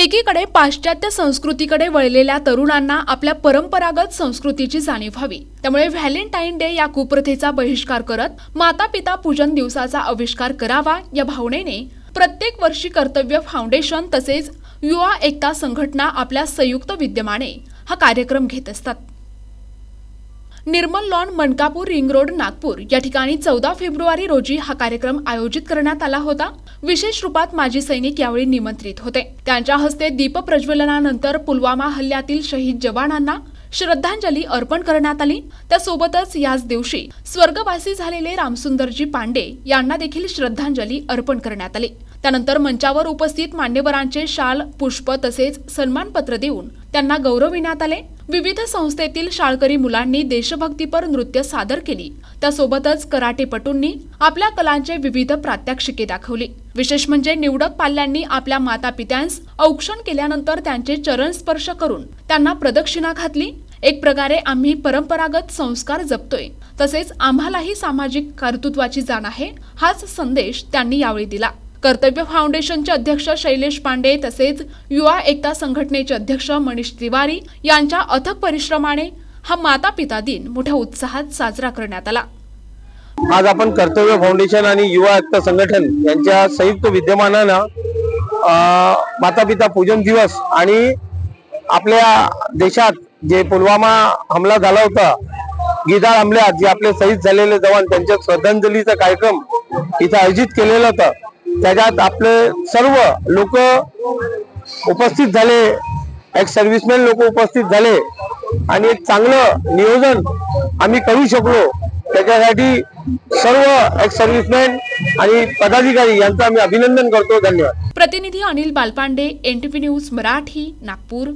एकीकडे पाश्चात्य संस्कृतीकडे वळलेल्या तरुणांना आपल्या परंपरागत संस्कृतीची जाणीव व्हावी, त्यामुळे व्हॅलेंटाईन डे या कुप्रथेचा बहिष्कार करत माता पिता पूजन दिवसाचा आविष्कार करावा या भावनेने प्रत्येक वर्षी कर्तव्य फाउंडेशन तसेच युवा एकता संघटना आपल्या संयुक्त विद्यमाने हा कार्यक्रम घेत असतात। निर्मल लॉन, मनकापूर, रिंग रोड, नागपूर या ठिकाणी 14 फेब्रुवारी रोजी हा कार्यक्रम आयोजित करण्यात आला होता। विशेष रूपात माजी सैनिक यावेळी निमंत्रित होते। त्यांच्या हस्ते दीप प्रज्वलनानंतर पुलवामा हल्ल्यातील शहीद जवानांना श्रद्धांजली अर्पण करण्यात आली। त्यासोबतच याच दिवशी स्वर्गवासी झालेले रामसुंदरजी पांडे यांना देखील श्रद्धांजली अर्पण करण्यात आली। त्यानंतर मंचावर उपस्थित मान्यवरांचे शाल, पुष्प तसेच सन्मानपत्र देऊन त्यांना गौरविण्यात आले। विविध संस्थेतील शाळकरी मुलांनी देशभक्तीपर नृत्य सादर केली। त्यासोबतच कराटेपटूंनी आपल्या कलांचे विविध प्रात्यक्षिके दाखवली। विशेष म्हणजे निवडक पाल्यांनी आपल्या माता पित्यांस औक्षण केल्यानंतर त्यांचे चरण स्पर्श करून त्यांना प्रदक्षिणा घातली। एक प्रकारे आम्ही परंपरागत संस्कार जपतोय, तसेच आम्हालाही सामाजिक कर्तृत्वाची जाण आहे, हाच संदेश त्यांनी यावेळी दिला। कर्तव्य फाउंडेशनचे अध्यक्ष शैलेश पांडे तसेच युवा एकता संघटनेचे अध्यक्ष मनीष तिवारी यांच्या अथक परिश्रमाने हा माता पिता दिन मोठ्या उत्साहात साजरा करण्यात आला। आज आपण कर्तव्य फाउंडेशन आणि युवा एकता संघटन यांच्या संयुक्त विद्यमानानं माता पिता पूजन दिवस आणि आपल्या देशात जे पुलवामा हमला झाला होता, गिधाड हमल्यात जे आपले शहीद झालेले जवान त्यांच्या श्रद्धांजलीचा कार्यक्रम इथं आयोजित केलेला होता। त्याच्यात आपले सर्व लोक उपस्थित झाले, एक सर्व्हिसमॅन लोक उपस्थित झाले आणि एक चांगलं नियोजन आम्ही करू शकलो। त्याच्यासाठी सर्व एक सर्व्हिसमॅन आणि पदाधिकारी यांचं आम्ही अभिनंदन करतो। धन्यवाद। प्रतिनिधी अनिल बालपांडे, NTV न्यूज मराठी, नागपूर।